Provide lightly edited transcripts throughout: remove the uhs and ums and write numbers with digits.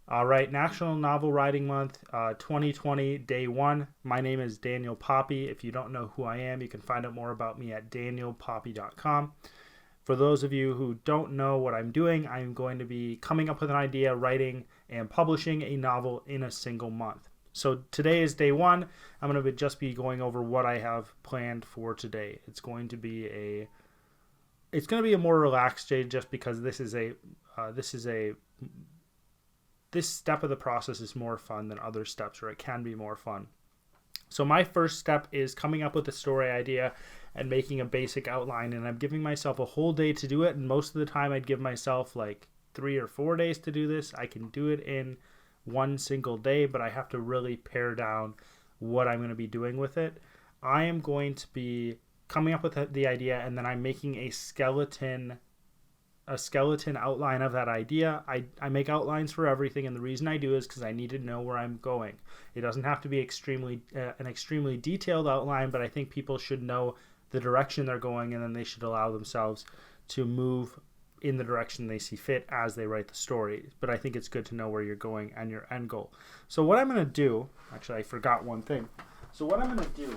All right, National Novel Writing Month 2020, Day 1. My name is Daniel Poppie. If you don't know who I am, you can find out more about me at danielpoppie.com. For those of you who don't know what I'm doing, I'm going to be coming up with an idea, writing, and publishing a novel in a single month. So today is day 1. I'm going to just be going over what I have planned for today. It's going to be a more relaxed day just because this step of the process is more fun than other steps, or it can be more fun. So my first step is coming up with a story idea and making a basic outline, and I'm giving myself a whole day to do it, and most of the time I'd give myself like 3 or 4 days to do this. I can do it in one single day, but I have to really pare down what I'm going to be doing with it. I am going to be coming up with the idea, and then I'm making a skeleton outline of that idea. I make outlines for everything, and the reason I do is because I need to know where I'm going. It doesn't have to be an extremely detailed outline, but I think people should know the direction they're going, and then they should allow themselves to move in the direction they see fit as they write the story. But I think it's good to know where you're going and your end goal. So what I'm going to do, actually I forgot one thing. So what I'm going to do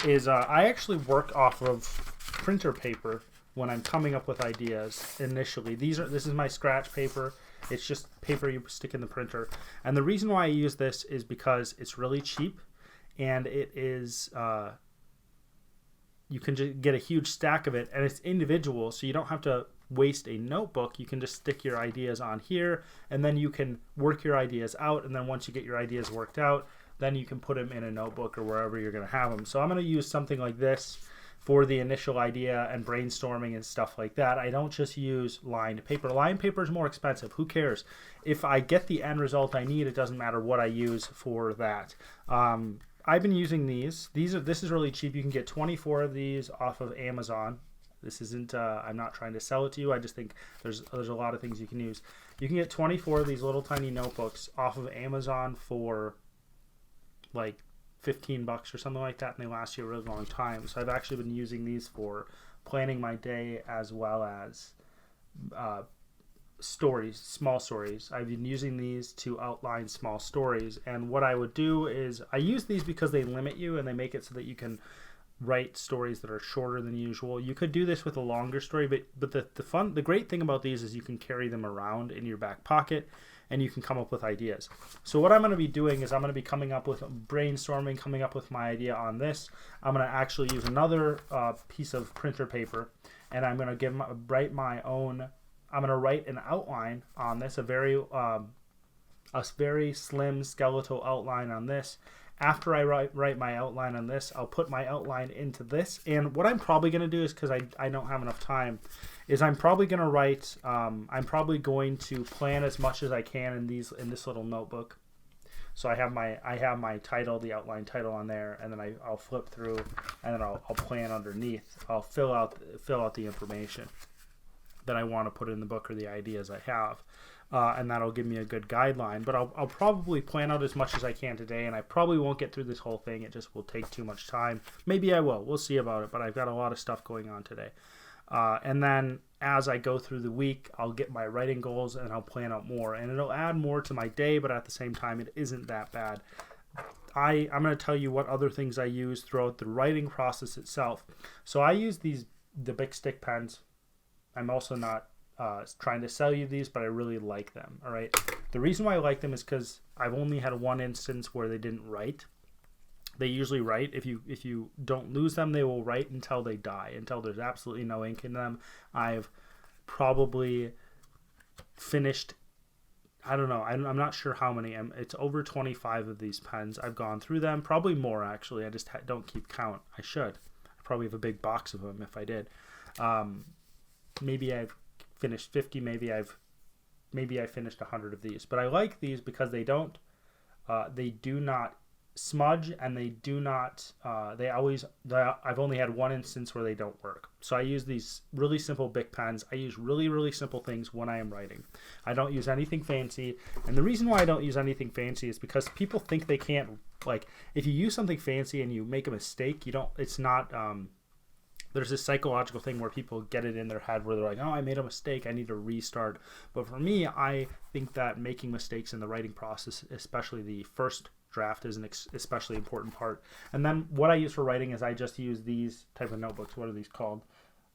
is I actually work off of printer paper when I'm coming up with ideas initially. This is my scratch paper. It's just paper you stick in the printer. And the reason why I use this is because it's really cheap, and it is you can just get a huge stack of it, and it's individual, so you don't have to waste a notebook. You can just stick your ideas on here, and then you can work your ideas out, and then once you get your ideas worked out, then you can put them in a notebook or wherever you're going to have them. So I'm going to use something like this for the initial idea and brainstorming and stuff like that. I don't just use lined paper. Lined paper is more expensive. Who cares? If I get the end result I need, it doesn't matter what I use for that. I've been using these. This is really cheap. You can get 24 of these off of Amazon. This isn't, I'm not trying to sell it to you. I just think there's a lot of things you can use. You can get 24 of these little tiny notebooks off of Amazon for like $15 or something like that, and they last you a really long time. So I've actually been using these for planning my day, as well as stories, small stories. I've been using these to outline small stories, and what I would do is I use these because they limit you and they make it so that you can write stories that are shorter than usual. You could do this with a longer story, but the great thing about these is you can carry them around in your back pocket, and you can come up with ideas. So what I'm going to be doing is I'm going to be coming up with brainstorming, coming up with my idea on this. I'm going to actually use another piece of printer paper, and I'm going to I'm going to write an outline on this, a very slim skeletal outline on this. After I write my outline on this, I'll put my outline into this. And what I'm probably going to do is, because I don't have enough time, is I'm probably going to write, I'm probably going to plan as much as I can in this little notebook. So I have my title, the outline title on there, and then I'll flip through, and then I'll plan underneath. I'll fill out the information that I want to put in the book, or the ideas I have. And that'll give me a good guideline. But I'll probably plan out as much as I can today, and I probably won't get through this whole thing. It just will take too much time. Maybe I will. We'll see about it, but I've got a lot of stuff going on today. And then as I go through the week, I'll get my writing goals, and I'll plan out more. And it'll add more to my day, but at the same time, it isn't that bad. I'm going to tell you what other things I use throughout the writing process itself. So I use the Big Stick pens. I'm also not trying to sell you these, but I really like them. All right. The reason why I like them is because I've only had one instance where they didn't write. They usually write. If you don't lose them, they will write until they die, until there's absolutely no ink in them. I've probably finished, I don't know, I'm not sure how many. It's over 25 of these pens. I've gone through them, probably more actually. I just don't keep count. I should. I probably have a big box of them if I did. Maybe I've finished 50. Maybe I finished 100 of these. But I like these because they do not smudge, and they do not. I've only had one instance where they don't work. So I use these really simple Bic pens. I use really simple things when I am writing. I don't use anything fancy, and the reason why I don't use anything fancy is because people think they can't. Like, if you use something fancy and you make a mistake, you don't. It's not. there's this psychological thing where people get it in their head where they're like, oh, I made a mistake, I need to restart. But for me, I think that making mistakes in the writing process, especially the first draft, is an especially important part. And then what I use for writing is I just use these type of notebooks. What are these called?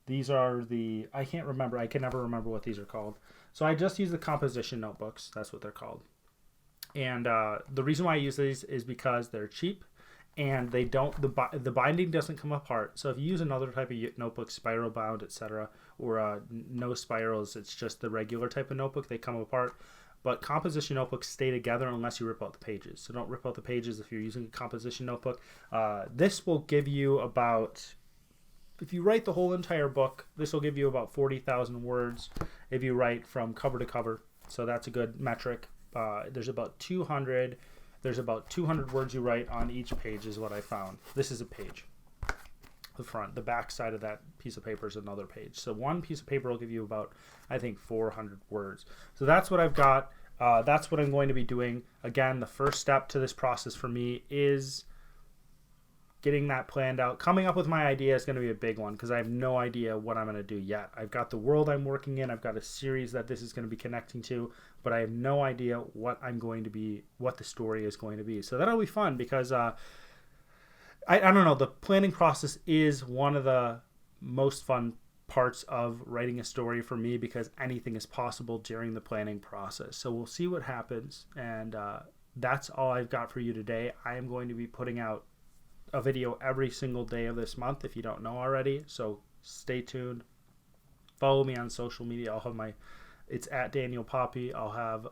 These are the, I can't remember, I can never remember what these are called. So I just use the composition notebooks. That's what they're called. And the reason why I use these is because they're cheap, and they don't, the binding doesn't come apart. So if you use another type of notebook, spiral bound, etc., or no spirals, it's just the regular type of notebook, they come apart. But composition notebooks stay together unless you rip out the pages. So don't rip out the pages if you're using a composition notebook. This will give you about, if you write the whole entire book, this will give you about 40,000 words if you write from cover to cover. So that's a good metric. There's about 200 words you write on each page is what I found. This is a page. The front, the back side of that piece of paper is another page. So one piece of paper will give you about, I think, 400 words. So that's what I've got. That's what I'm going to be doing. Again, the first step to this process for me is getting that planned out. Coming up with my idea is going to be a big one because I have no idea what I'm going to do yet. I've got the world I'm working in. I've got a series that this is going to be connecting to, but I have no idea what the story is going to be. So that'll be fun because I don't know. The planning process is one of the most fun parts of writing a story for me because anything is possible during the planning process. So we'll see what happens. And that's all I've got for you today. I am going to be putting out a video every single day of this month if you don't know already. So stay tuned. Follow me on social media. I'll have it's at Daniel Poppie. I'll have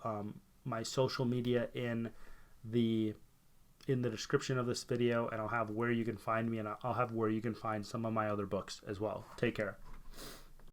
my social media in the description of this video, and I'll have where you can find me, and I'll have where you can find some of my other books as well. Take care.